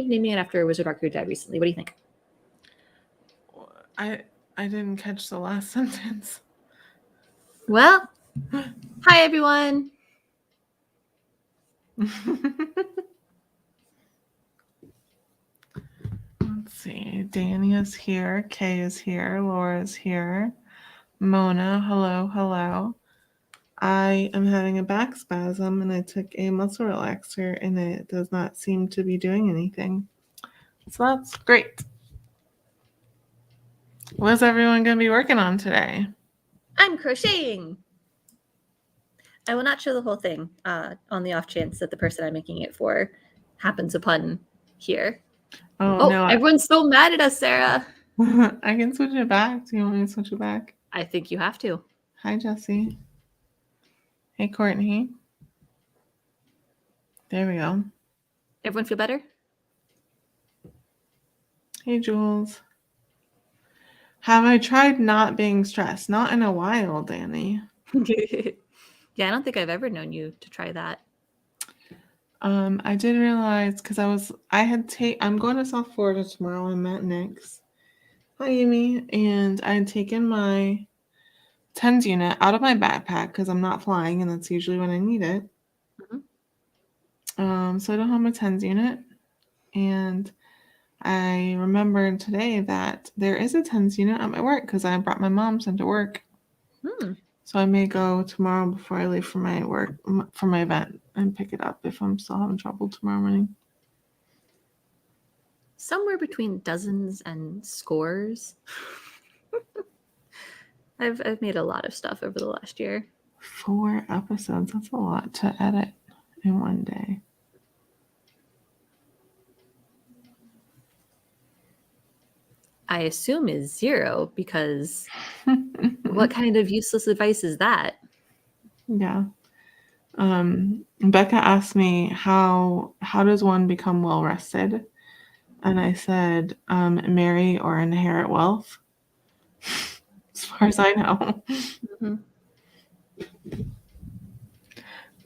naming it after a wizard arc who died recently. What do you think? I didn't catch the last sentence. Well, hi everyone. Let's see. Danny is here. Kay is here. Laura's here. Mona, hello. I am having a back spasm and I took a muscle relaxer and it does not seem to be doing anything. So that's great. What's everyone going to be working on today? I'm crocheting. I will not show the whole thing on the off chance that the person I'm making it for happens upon here. Oh no. Everyone's so mad at us, Sarah. I can switch it back. Do you want me to switch it back? I think you have to. Hi, Jesse. Hey, Courtney. There we go. Everyone feel better? Hey, Jules. Have I tried not being stressed? Not in a while, Danny. Yeah, I don't think I've ever known you to try that. I did realize because I'm going to South Florida tomorrow. I'm at Nick's. Hi, Amy. And I had taken my TENS unit out of my backpack because I'm not flying, and that's usually when I need it. Mm-hmm. So I don't have my TENS unit, and I remembered today that there is a TENS unit at my work because I brought my mom's into work. So I may go tomorrow before I leave for my event and pick it up if I'm still having trouble tomorrow morning. Somewhere between dozens and scores. I've made a lot of stuff over the last year. 4 episodes. That's a lot to edit in one day. I assume is 0 because what kind of useless advice is that? Yeah. Becca asked me how does one become well rested? And I said, marry or inherit wealth. As far as I know. Mm-hmm.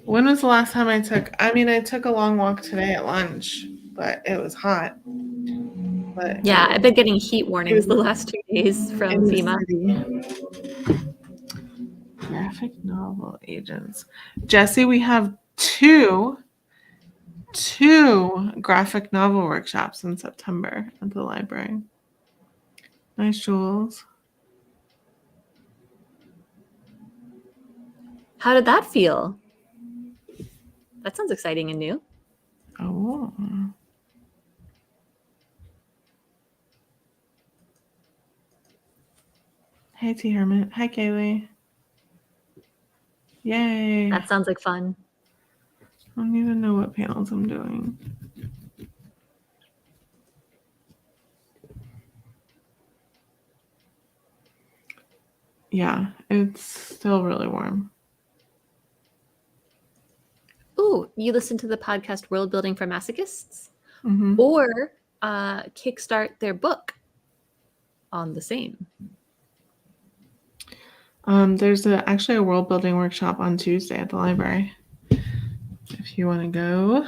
When was the last time I took a long walk today at lunch, but it was hot. But yeah, I've been getting heat warnings the last 2 days from FEMA. Graphic novel agents. Jesse, we have two graphic novel workshops in September at the library. Nice, Jules. How did that feel? That sounds exciting and new. Oh. Hey, T. Hermit. Hi, Kaylee. Yay. That sounds like fun. I don't even know what panels I'm doing. Yeah, it's still really warm. Ooh, you listen to the podcast World Building for Masochists? Mm-hmm. Or kickstart their book on the same. There's actually a world building workshop on Tuesday at the library. If you want to go.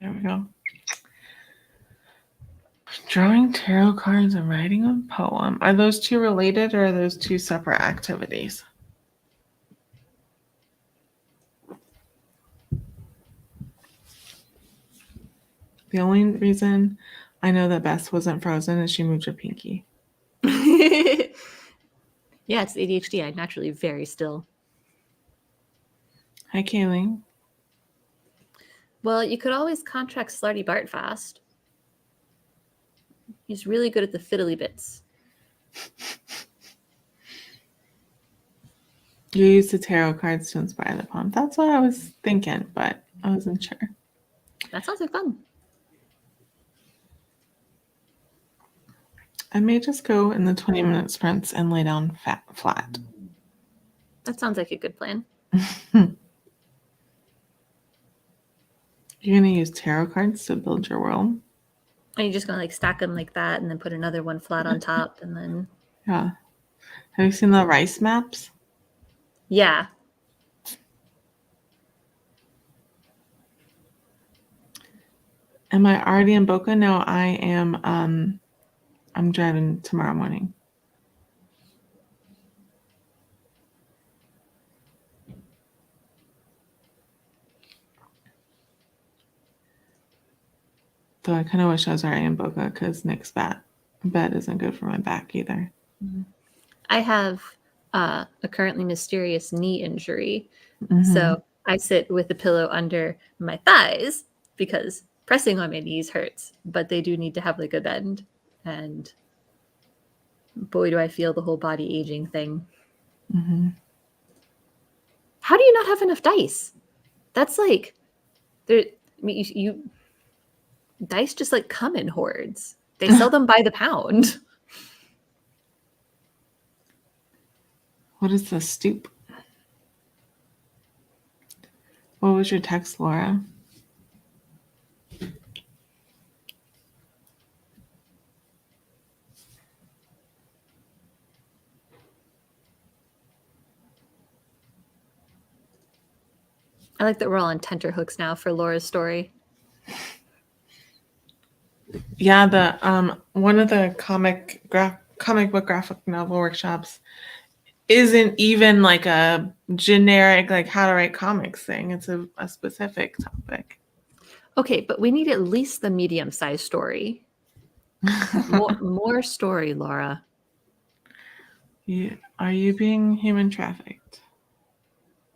There we go. Drawing tarot cards and writing a poem. Are those two related or are those two separate activities? The only reason I know that Bess wasn't frozen is she moved her pinky. Yeah, it's ADHD. I'm naturally very still. Hi, Kaylee. Well, you could always contract Slarty Bart fast. He's really good at the fiddly bits. You use the tarot cards to inspire the poem. That's what I was thinking, but I wasn't sure. That sounds like fun. I may just go in the 20-minute sprints and lay down flat. That sounds like a good plan. You're going to use tarot cards to build your world? Are you just going to stack them like that and then put another one flat on top and then... Yeah. Have you seen the rice maps? Yeah. Am I already in Boca? No, I am. I'm driving tomorrow morning. Though I kind of wish I was already in Boca because Nick's bed isn't good for my back either. I have a currently mysterious knee injury. Mm-hmm. So I sit with a pillow under my thighs because pressing on my knees hurts, but they do need to have like a bend. And boy, do I feel the whole body aging thing. Mm-hmm. How do you not have enough dice? That's like, there. I mean, you dice just like come in hordes. They sell them by the pound. What is the stoop? What was your text, Laura? I like that we're all on tenterhooks now for Laura's story. Yeah, the one of the comic book graphic novel workshops isn't even like a generic like how to write comics thing. It's a specific topic. Okay, but we need at least the medium-sized story. More story, Laura. Are you being human trafficked?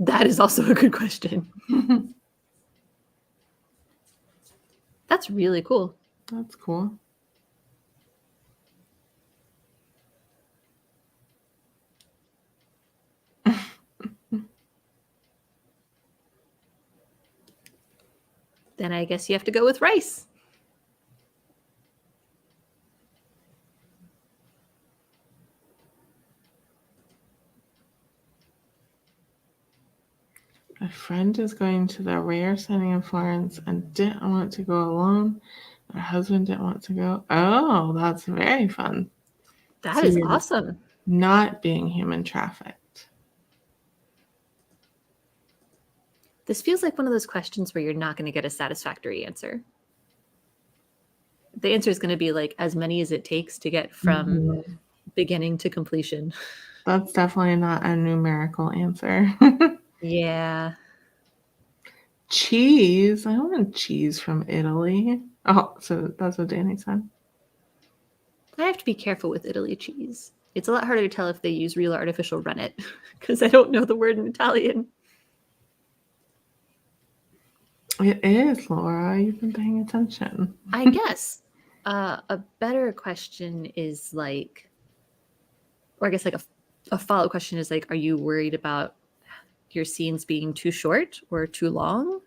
That is also a good question. That's really cool. That's cool. Then I guess you have to go with rice. A friend is going to the rare signing in Florence and didn't want to go alone. Her husband didn't want to go. Oh, that's very fun. That is awesome. Not being human trafficked. This feels like one of those questions where you're not going to get a satisfactory answer. The answer is going to be like as many as it takes to get from beginning to completion. That's definitely not a numerical answer. Yeah. Cheese. I want cheese from Italy. Oh, so that's what Danny said. I have to be careful with Italy cheese. It's a lot harder to tell if they use real or artificial rennet because I don't know the word in Italian. It is, Laura. You've been paying attention. I guess a better question is like, or I guess like a follow-up question is like, are you worried about your scenes being too short or too long?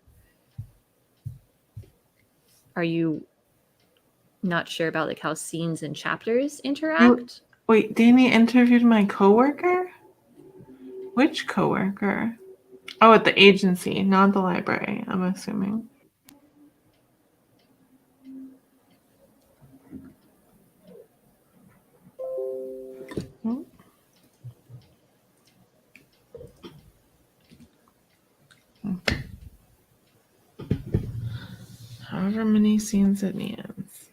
Are you not sure about like how scenes and chapters interact? Wait, Danny interviewed my coworker? Which coworker? Oh, at the agency, not the library, I'm assuming. Oh. However many scenes it needs.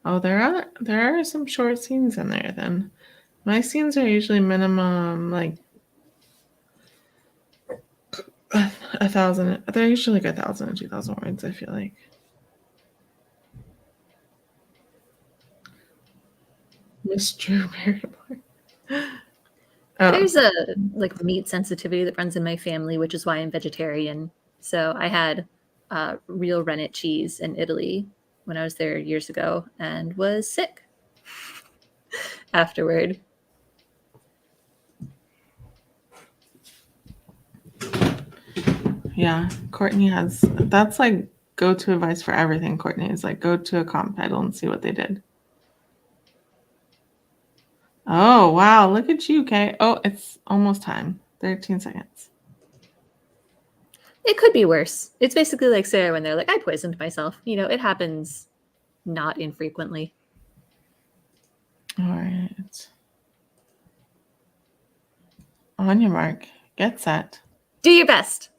Oh, there are some short scenes in there then. My scenes are usually minimum like 1,000. They're usually like 1,000 or 2,000 words, I feel like. Miss Drew Paradise. There's a like meat sensitivity that runs in my family, which is why I'm vegetarian. So I had real rennet cheese in Italy when I was there years ago and was sick afterward. Yeah, Courtney has, that's like go-to advice for everything. Courtney is like, go to a comp title and see what they did. Oh, wow. Look at you, Kay. Oh, it's almost time. 13 seconds. It could be worse. It's basically like Sarah when they're like, I poisoned myself. You know, it happens not infrequently. All right. On your mark, get set. Do your best.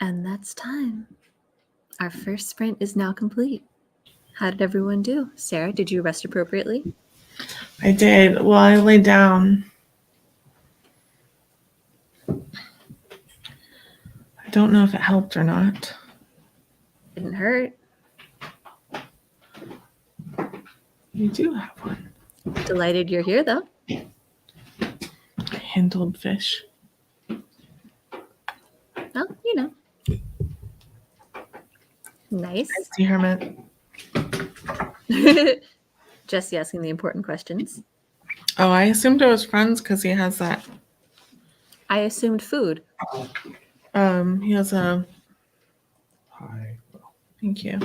And that's time. Our first sprint is now complete. How did everyone do? Sarah, did you rest appropriately? I did. Well, I laid down. I don't know if it helped or not. Didn't hurt. You do have one. Delighted you're here, though. Handled fish. Well, you know. Nice. I see Hermit. Jesse asking the important questions. Oh, I assumed it was friends because he has that. I assumed food. He has a. Hi. Thank you.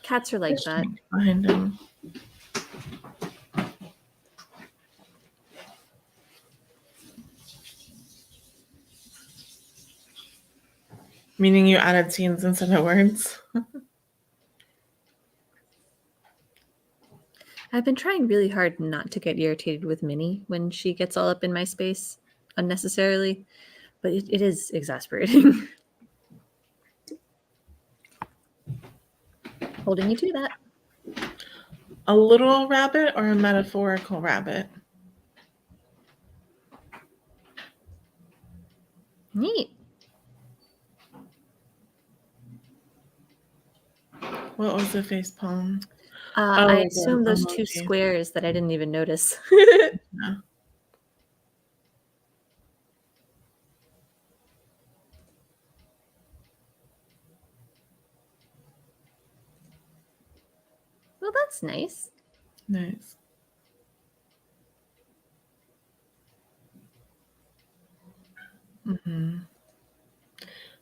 Cats are like that. Behind him. Meaning you added scenes instead of words. I've been trying really hard not to get irritated with Minnie when she gets all up in my space unnecessarily, but it is exasperating. Holding you to that. A literal rabbit or a metaphorical rabbit? Neat. What was the face palm? I assume those two emoji. squares that I didn't even notice. Yeah. Well, that's nice. Nice. Mm-hmm.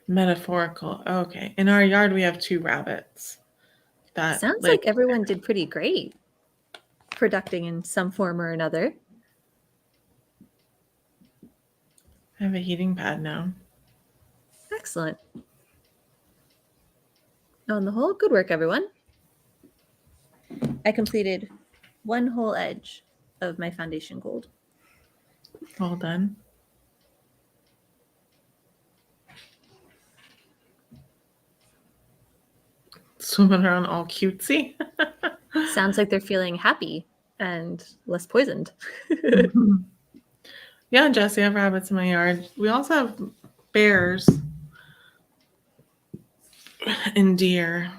Metaphorical. Okay. In our yard, we have 2 rabbits. That Sounds like everyone did pretty great. Producing in some form or another. I have a heating pad now. Excellent. On the whole, good work, everyone. I completed 1 whole edge of my foundation gold. Well done. Swimming around all cutesy. Sounds like they're feeling happy and less poisoned. Yeah, Jesse, I have rabbits in my yard. We also have bears and deer.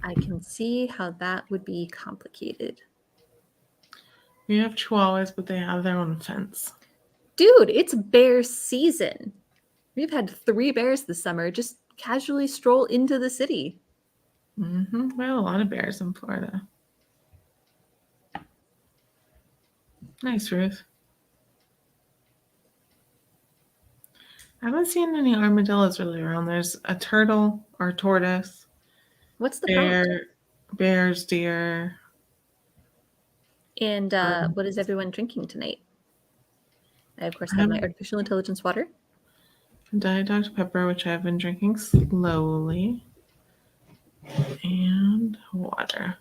I can see how that would be complicated. We have chihuahuas, but they have their own fence. Dude, it's bear season. We've had 3 bears this summer just casually stroll into the city. Mm-hmm. We have a lot of bears in Florida. Nice, Ruth. I haven't seen any armadillos really around. There's a turtle or tortoise. What's the prompt? Bears, deer. And what is everyone drinking tonight? I, of course, have my artificial intelligence water. Diet Dr. Pepper, which I've been drinking slowly. And water.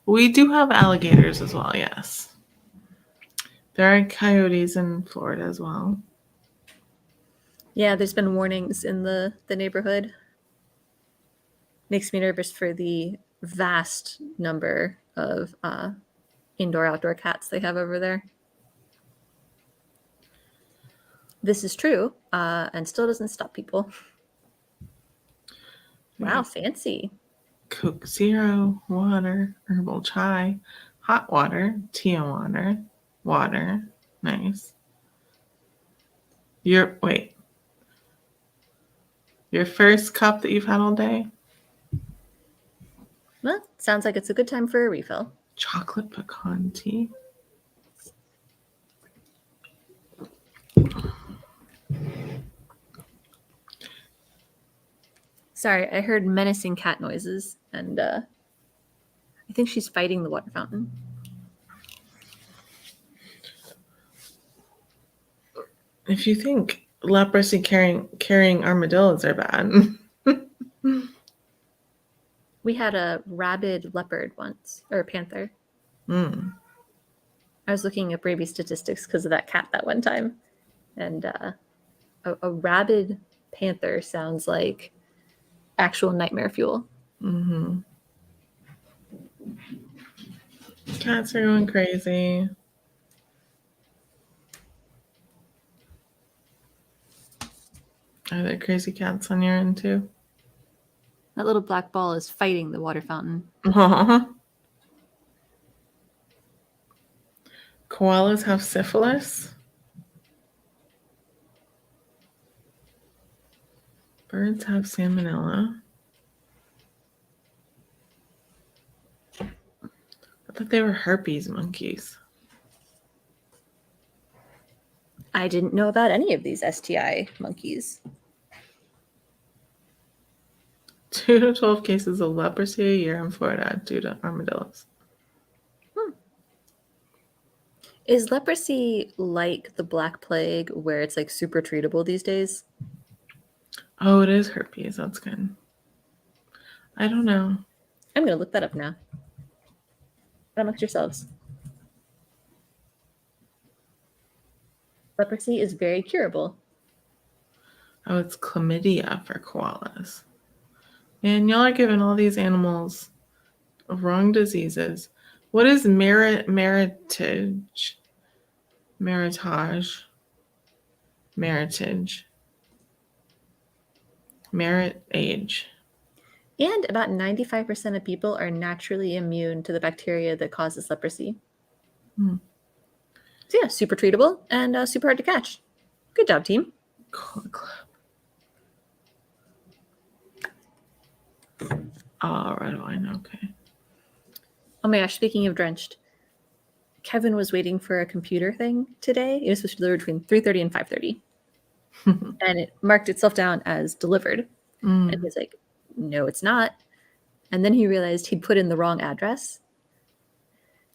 We do have alligators as well, yes. There are coyotes in Florida as well. Yeah, there's been warnings in the neighborhood. Makes me nervous for the vast number of indoor-outdoor cats they have over there. This is true, and still doesn't stop people. Wow, fancy. Coke Zero, water, herbal chai, hot water, tea water, water. Nice. Your first cup that you've had all day? Well, sounds like it's a good time for a refill. Chocolate pecan tea. Sorry, I heard menacing cat noises, and I think she's fighting the water fountain. If you think leprosy carrying armadillos are bad. We had a rabid leopard once, or a panther. Mm. I was looking up rabies statistics because of that cat that one time. And a rabid panther sounds like actual nightmare fuel. Mm-hmm. Cats are going crazy. Are there crazy cats on your end too? That little black ball is fighting the water fountain. Aww. Koalas have syphilis? Birds have salmonella. I thought they were herpes monkeys. I didn't know about any of these STI monkeys. 2 to 12 cases of leprosy a year in Florida due to armadillos. Is leprosy like the Black Plague where it's like super treatable these days? Oh, it is herpes. That's good. I don't know. I'm going to look that up now. Amongst yourselves. Leprosy is very curable. Oh, it's chlamydia for koalas. Man, y'all are giving all these animals wrong diseases. What is meritage? Meritage. Merit age. And about 95% of people are naturally immune to the bacteria that causes leprosy. Hmm. So yeah, super treatable and super hard to catch. Good job, team. Oh, red wine. Okay. Oh my gosh, speaking of drenched, Kevin was waiting for a computer thing today. It was supposed to deliver between 3:30 and 5:30. And it marked itself down as delivered. And he was like, no, it's not. And then he realized he'd put in the wrong address.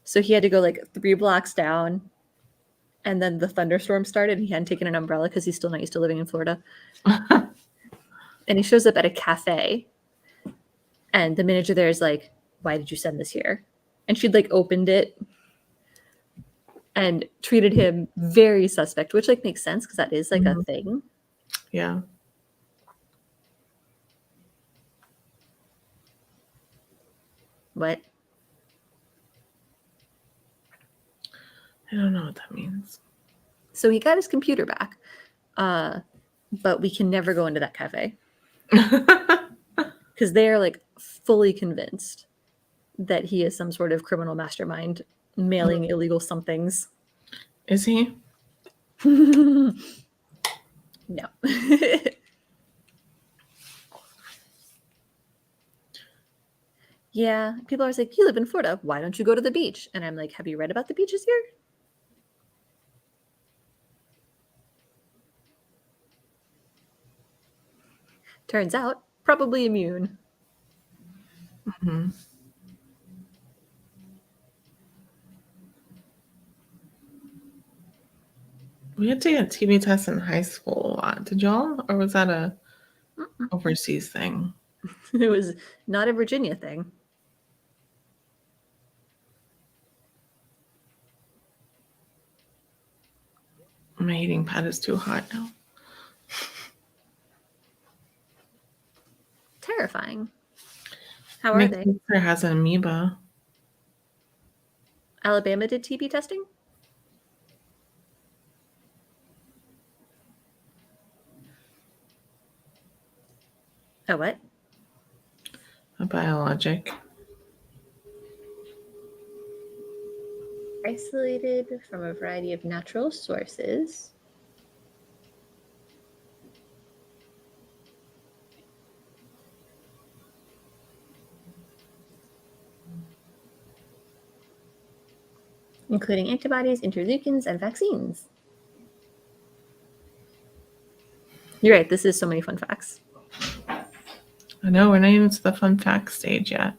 So he had to go like 3 blocks down. And then the thunderstorm started and he hadn't taken an umbrella because he's still not used to living in Florida. And he shows up at a cafe. And the manager there is like, why did you send this here? And she'd like opened it and treated him very suspect, which like makes sense because that is like a thing. Yeah. What? I don't know what that means. So he got his computer back, but we can never go into that cafe because they are like fully convinced that he is some sort of criminal mastermind mailing illegal somethings. Is he? No. Yeah, people are like, you live in Florida. Why don't you go to the beach? And I'm like, have you read about the beaches here? Turns out, probably immune. Mm-hmm. We had to get TB tests in high school a lot. Did y'all? Or was that a overseas thing? It was not a Virginia thing. My heating pad is too hot now. Terrifying. How are they? My sister has an amoeba. Alabama did TB testing? Oh, what? A biologic. Isolated from a variety of natural sources. Including antibodies, interleukins, and vaccines. You're right, this is so many fun facts. I know, we're not even to the fun fact stage yet.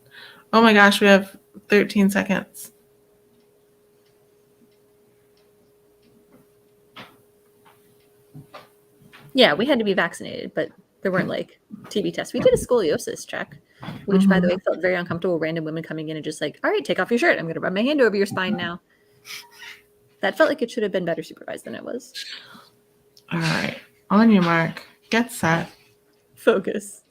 Oh my gosh, we have 13 seconds. Yeah, we had to be vaccinated, but there weren't like TB tests. We did a scoliosis check, which by the way felt very uncomfortable. Random women coming in and just like, all right, take off your shirt. I'm going to rub my hand over your spine now. That felt like it should have been better supervised than it was. All right. On your mark. Get set. Focus.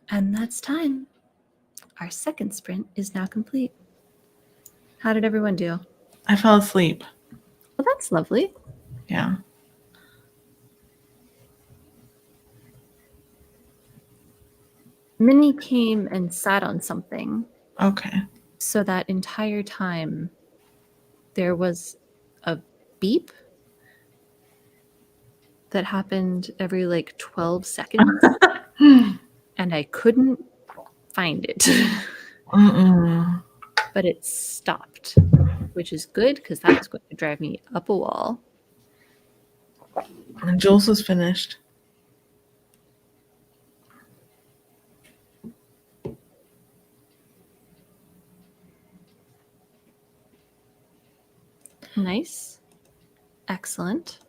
And that's time. Our second sprint is now complete. How did everyone do? I fell asleep. Well, that's lovely. Yeah. Minnie came and sat on something. Okay. So that entire time, there was a beep that happened every like 12 seconds, and I couldn't find it. But it stopped, which is good because that was going to drive me up a wall. And Jules was finished. Nice. Excellent.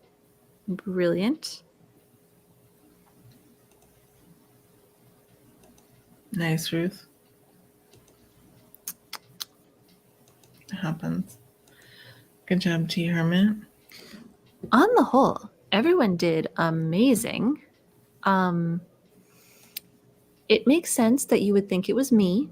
Brilliant. Nice, Ruth. It happens. Good job, T. Hermit. On the whole, everyone did amazing. It makes sense that you would think it was me.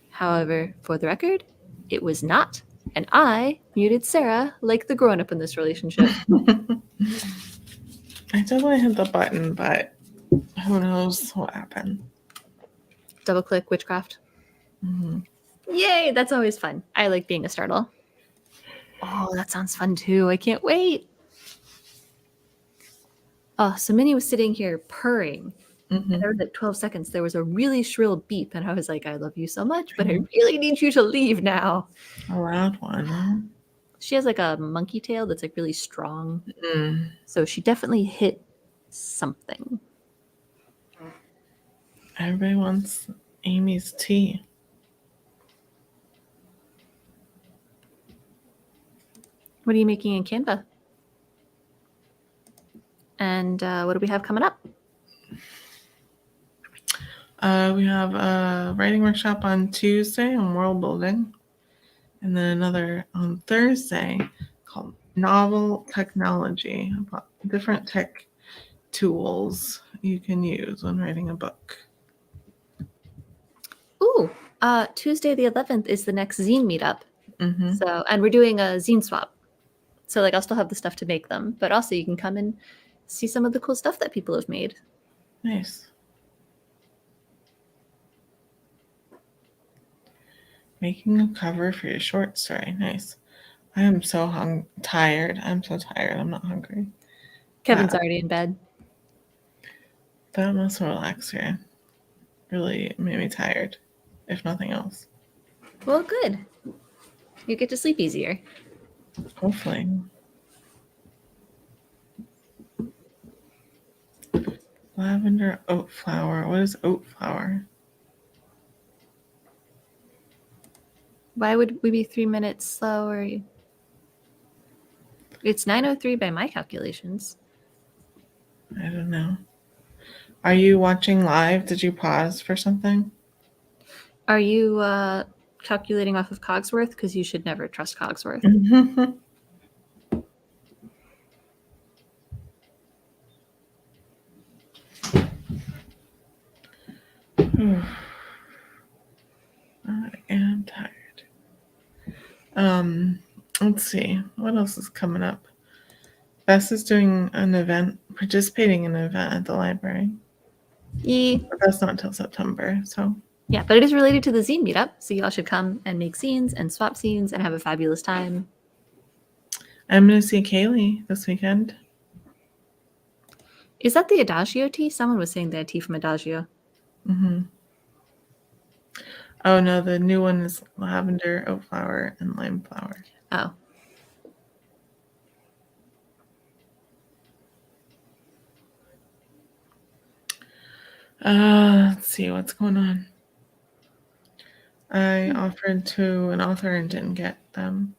However, for the record, it was not. And I muted Sarah like the grown-up in this relationship. I definitely hit the button, but who knows what happened. Double-click witchcraft. Mm-hmm. Yay, that's always fun. I like being a startle. Oh, that sounds fun too. I can't wait. Oh, so Minnie was sitting here purring. Mm-hmm. And every 12 seconds, there was a really shrill beep. And I was like, I love you so much, but I really need you to leave now. A loud one, huh? She has like a monkey tail that's like really strong. Mm. So she definitely hit something. Everybody wants Amy's tea. What are you making in Canva? And what do we have coming up? We have a writing workshop on Tuesday on world building, and then another on Thursday called Novel Technology, about different tech tools you can use when writing a book. Ooh, Tuesday the 11th is the next zine meetup. Mm-hmm. So, and we're doing a zine swap. So like I'll still have the stuff to make them, but also you can come and see some of the cool stuff that people have made. Nice. Making a cover for your short story. Nice. I am so tired. I'm so tired. I'm not hungry. Kevin's already in bed. But I'm also relaxed here. Really made me tired, if nothing else. Well, good. You get to sleep easier. Hopefully. Lavender oat flower. What is oat flower? Why would we be 3 minutes slower? It's 9:03 by my calculations. I don't know. Are you watching live? Did you pause for something? Are you calculating off of Cogsworth? Because you should never trust Cogsworth. I am tired. Let's see. What else is coming up? Bess is doing an event, participating in an event at the library. Yeah. But that's not until September, so. Yeah, but it is related to the zine meetup, so y'all should come and make zines and swap zines and have a fabulous time. I'm going to see Kaylee this weekend. Is that the Adagio tea? Someone was saying they had tea from Adagio. Mm-hmm. Oh, no, the new one is lavender, oat flower, and lime flower. Oh. Let's see what's going on. I offered to an author and didn't get them.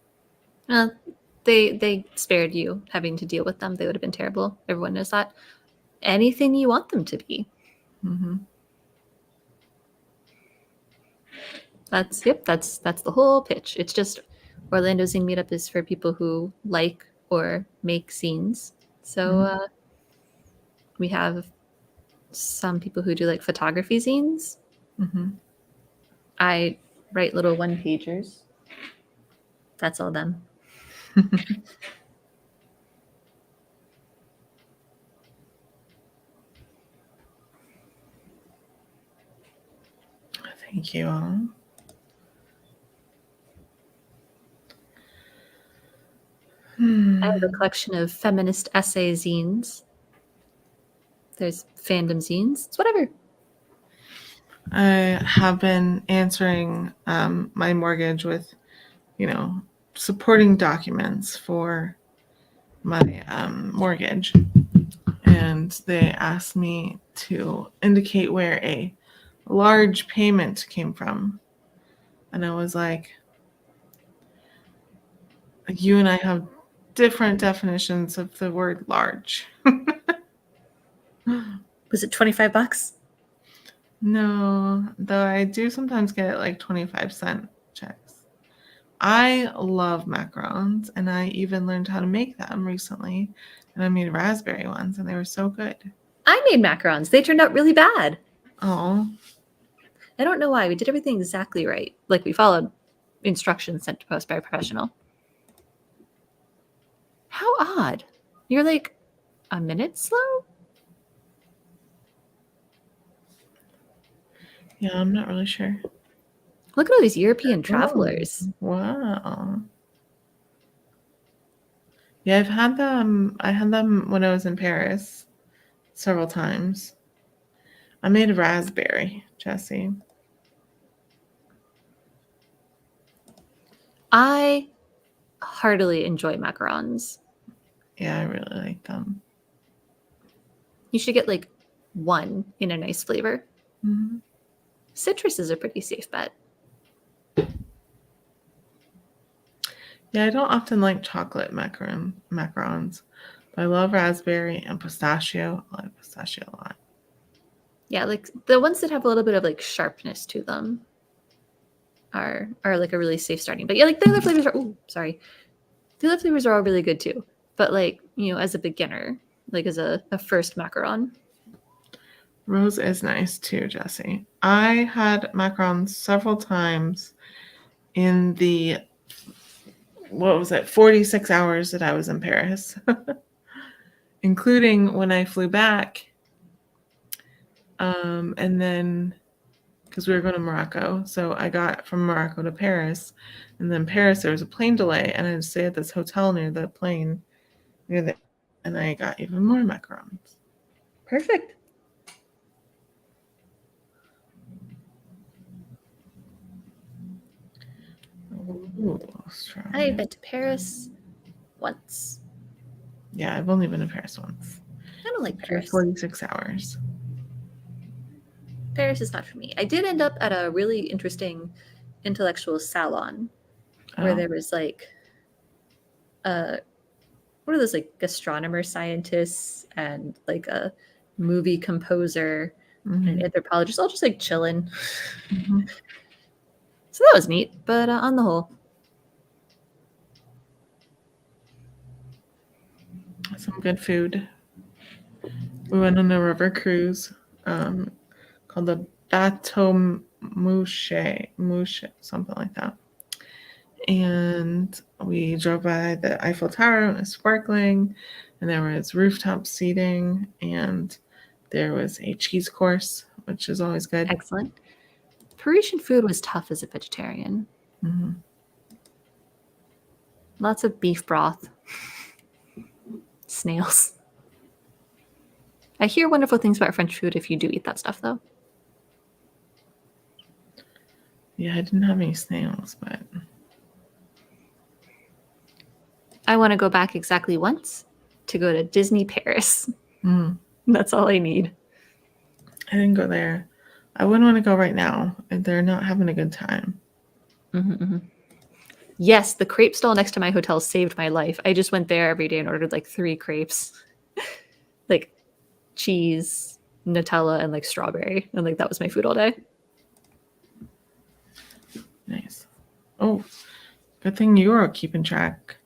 They spared you having to deal with them. They would have been terrible. Everyone knows that. Anything you want them to be. Mm-hmm. That's the whole pitch. It's just Orlando Zine Meetup is for people who like or make zines. So we have some people who do like photography zines. Mm-hmm. I write little one-pagers. That's all them. Thank you. I have a collection of feminist essay zines. There's fandom zines. It's whatever. I have been answering my mortgage with, supporting documents for my mortgage. And they asked me to indicate where a large payment came from. And I was like, you and I have different definitions of the word large. Was it $25? No, though I do sometimes get like 25-cent checks. I love macarons, and I even learned how to make them recently. And I made raspberry ones, and they were so good. I made macarons. They turned out really bad. Oh. I don't know why. We did everything exactly right. Like, we followed instructions sent to us by a professional. How odd. You're like a minute slow? Yeah, I'm not really sure. Look at all these European travelers. Wow. Yeah, I've had them. I had them when I was in Paris several times. I made a raspberry, Jessie. I heartily enjoy macarons. Yeah, I really like them. You should get like one in a nice flavor. Mm-hmm. Citrus is a pretty safe bet. Yeah, I don't often like chocolate macarons, but I love raspberry and pistachio. I like pistachio a lot. Yeah, like the ones that have a little bit of like sharpness to them are like a really safe starting. But yeah, like the other flavors are the other flavors are all really good too. But like, as a beginner, like as a first macaron. Rose is nice too, Jessie. I had macarons several times in the 46 hours that I was in Paris, including when I flew back. And then, because we were going to Morocco, so I got from Morocco to Paris, and then Paris there was a plane delay, and I had to stay at this hotel near the plane, and I got even more macarons. Perfect. Ooh, I've been to Paris once. Yeah, I've only been to Paris once. I don't like Paris. 46 hours. Paris is not for me. I did end up at a really interesting intellectual salon where there was like what are those, like astronomer scientists and like a movie composer and an anthropologist all just like chilling. So that was neat, but on the whole, some good food. We went on a river cruise called the Bateau Mouche, something like that. And we drove by the Eiffel Tower, and it was sparkling, and there was rooftop seating, and there was a cheese course, which is always good. Excellent. Parisian food was tough as a vegetarian. Mm-hmm. Lots of beef broth. Snails. I hear wonderful things about French food if you do eat that stuff, though. Yeah, I didn't have any snails, but I want to go back exactly once to go to Disney Paris. That's all I need. I didn't go there. I wouldn't want to go right now. They're not having a good time. Yes, the crepe stall next to my hotel saved my life. I just went there every day and ordered like 3 crepes. Like cheese, Nutella, and like strawberry. And like that was my food all day. Nice. Oh, good thing you are keeping track.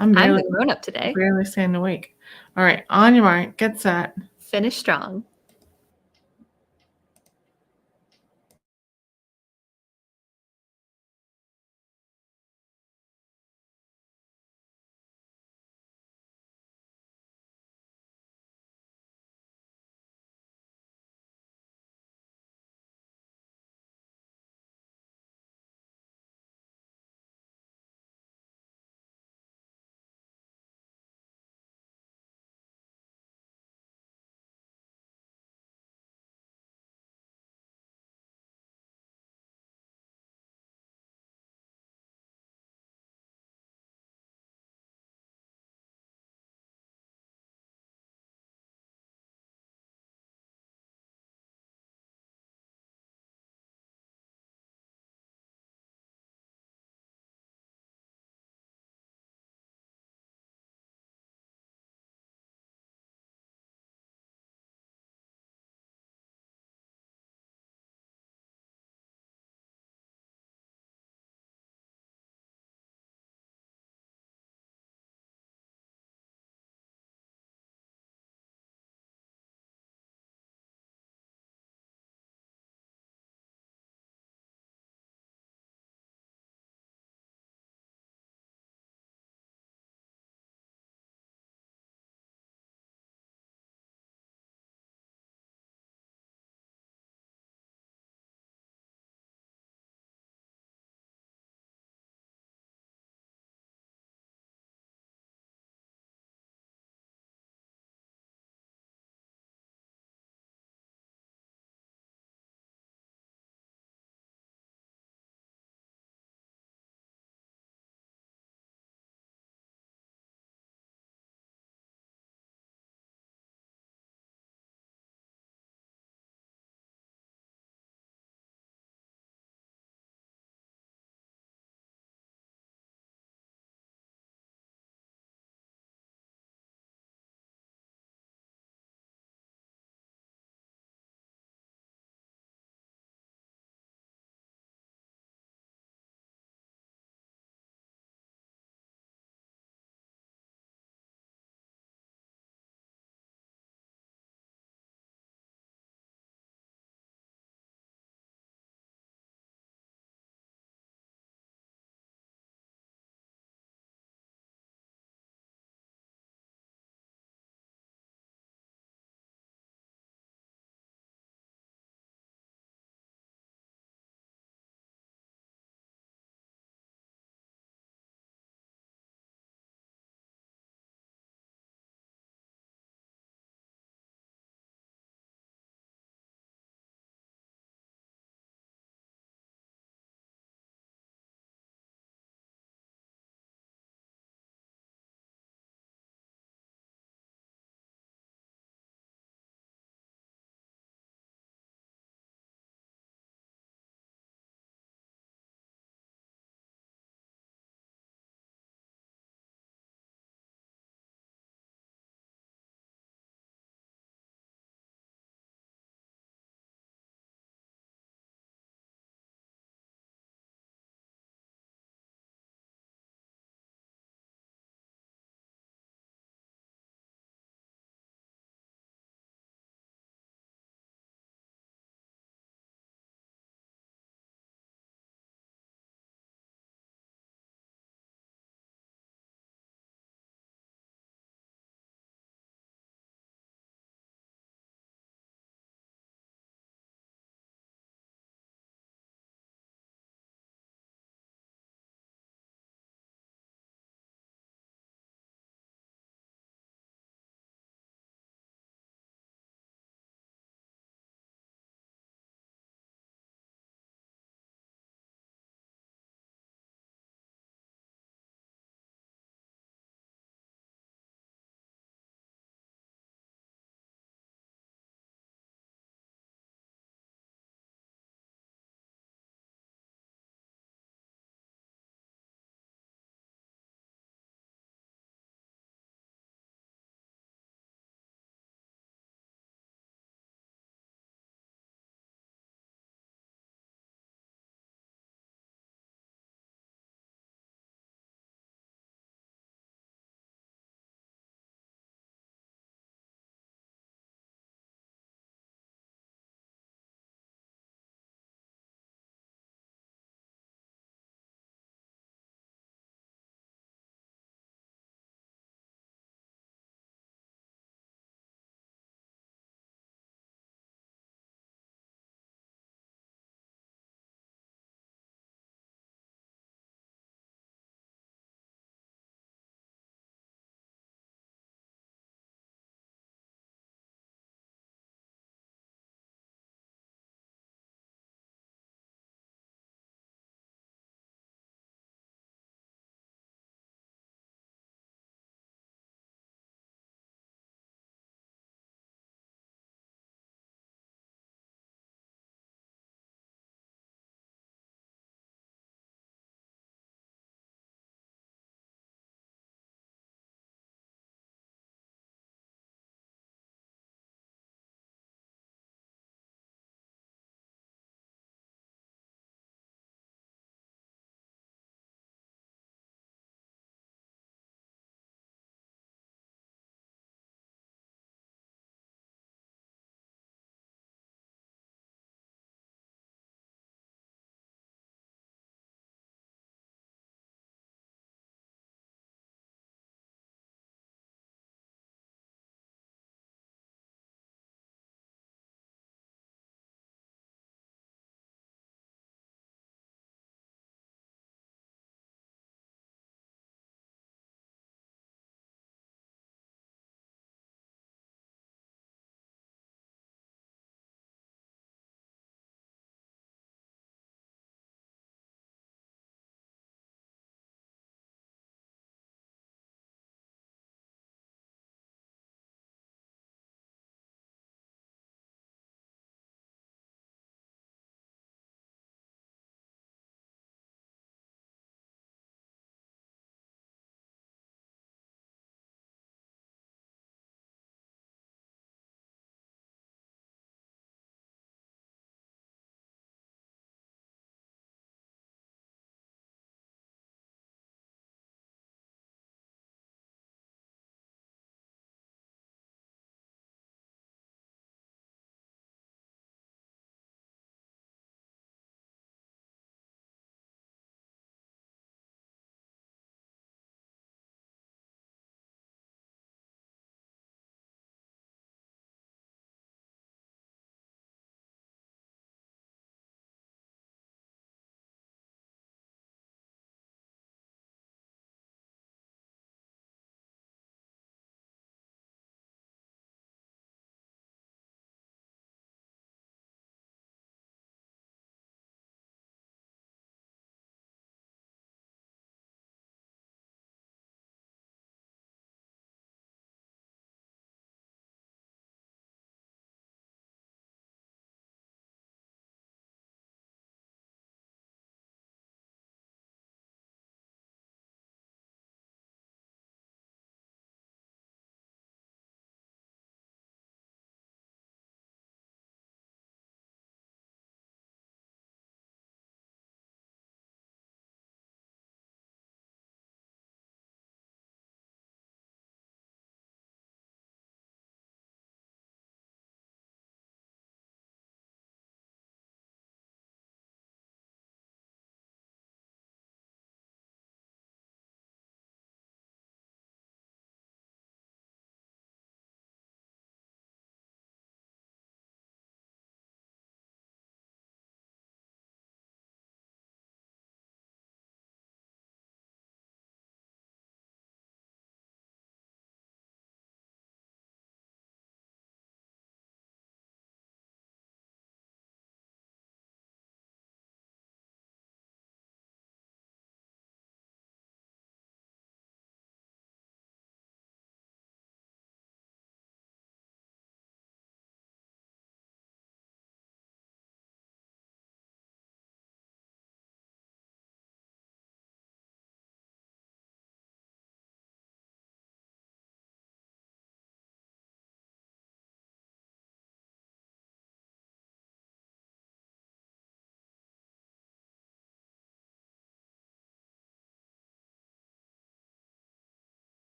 I'm the grown up today. Barely staying awake. All right, on your mark, get set. Finish strong.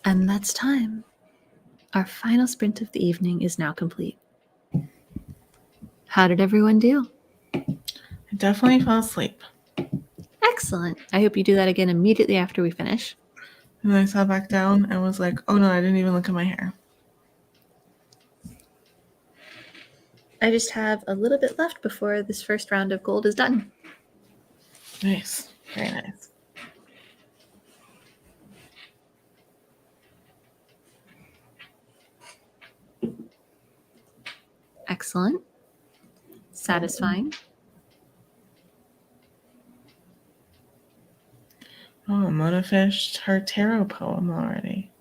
And that's time. Our final sprint of the evening is now complete. How did everyone do? I definitely fell asleep. Excellent. I hope you do that again immediately after we finish. And then I sat back down and was like, oh no, I didn't even look at my hair. I just have a little bit left before this first round of gold is done. Nice. Very nice. Excellent. Satisfying. Oh, Mona finished her tarot poem already.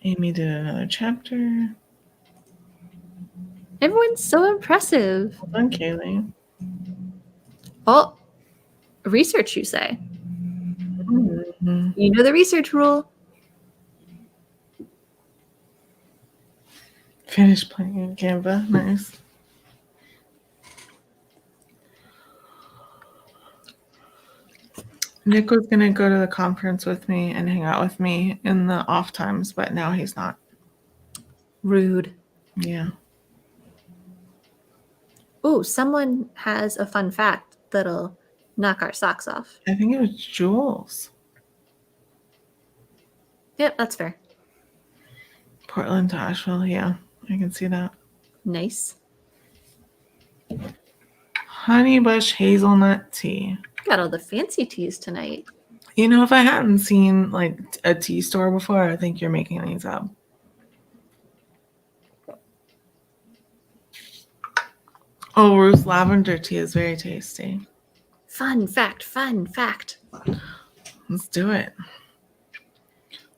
Amy did another chapter. Everyone's so impressive. Well done, Kaylee. Oh, research, you say? Mm-hmm. You know the research rule. Finished playing in Canva. Nice. Nick was going to go to the conference with me and hang out with me in the off times, but now he's not. Rude. Yeah. Ooh, someone has a fun fact that'll knock our socks off. I think it was Jules. Yep, that's fair. Portland to Asheville. Yeah, I can see that. Nice. Honeybush hazelnut tea. Got all the fancy teas tonight. You know, if I hadn't seen like a tea store before, I think you're making these up. Oh, Ruth's lavender tea is very tasty. Fun fact, fun fact. Let's do it.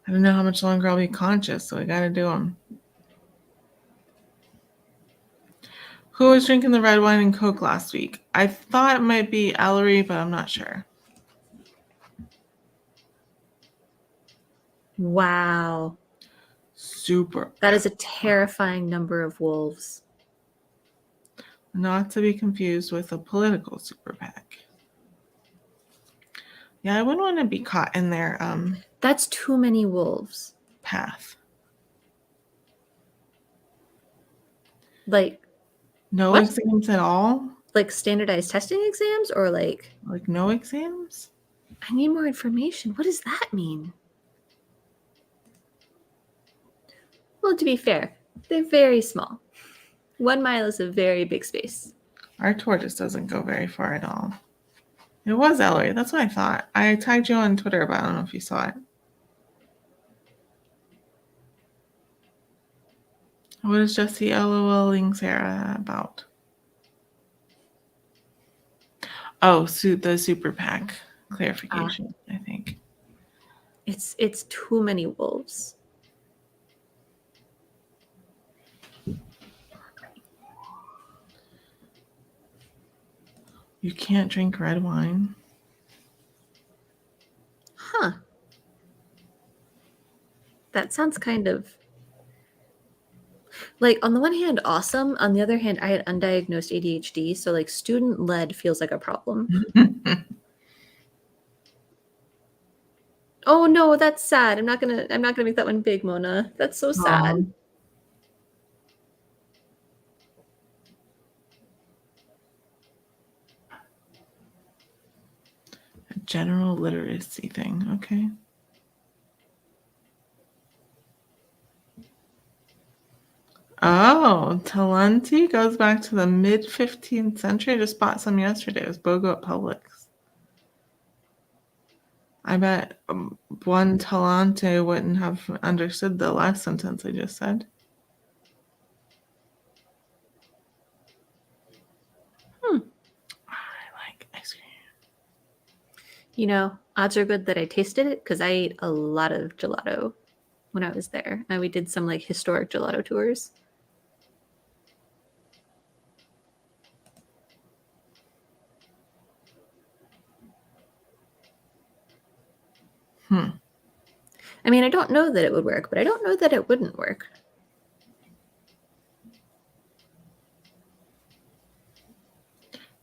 I don't know how much longer I'll be conscious, so we gotta do them. Who was drinking the red wine and Coke last week? I thought it might be Ellery, but I'm not sure. Wow. Super. That is a terrifying number of wolves. Not to be confused with a political super PAC. Yeah, I wouldn't want to be caught in their That's too many wolves. path. Like, No what? exams at all? Like standardized testing exams or like no exams? I need more information. What does that mean? Well, to be fair, they're very small. 1 mile is a very big space. Our tour just doesn't go very far at all. It was Ellery. That's what I thought. I tagged you on Twitter, but I don't know if you saw it. What is Jesse LOLing Sarah about? Oh, the super PAC clarification, I think. It's too many wolves. You can't drink red wine. Huh. That sounds kind of like, on the one hand, awesome. On the other hand, I had undiagnosed ADHD, so like student led feels like a problem. Oh no, that's sad. I'm not gonna make that one big, Mona. That's so sad. A general literacy thing, okay. Oh, Talenti goes back to the mid 15th century. I just bought some yesterday. It was BOGO at Publix. I bet one Talante wouldn't have understood the last sentence I just said. I like ice cream. You know, odds are good that I tasted it because I ate a lot of gelato when I was there. And we did some like historic gelato tours. I mean, I don't know that it would work, but I don't know that it wouldn't work.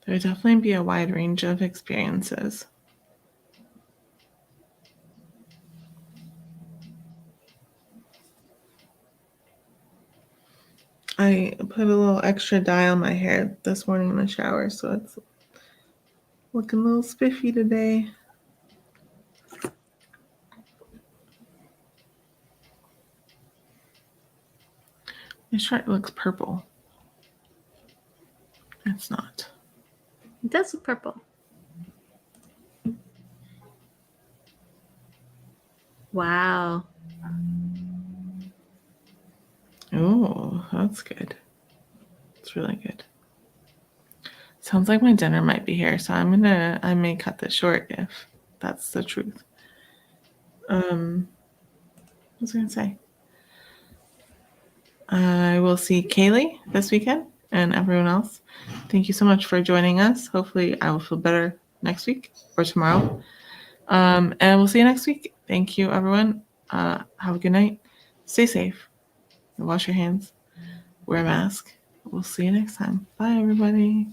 There would definitely be a wide range of experiences. I put a little extra dye on my hair this morning in the shower, so it's looking a little spiffy today. My shirt looks purple. It's not. It does look purple. Wow. Oh, that's good. It's really good. Sounds like my dinner might be here, so I may cut this short if that's the truth. What was I gonna say? I will see Kaylee this weekend and everyone else. Thank you so much for joining us. Hopefully I will feel better next week or tomorrow. And we'll see you next week. Thank you, everyone. Have a good night. Stay safe. Wash your hands. Wear a mask. We'll see you next time. Bye, everybody.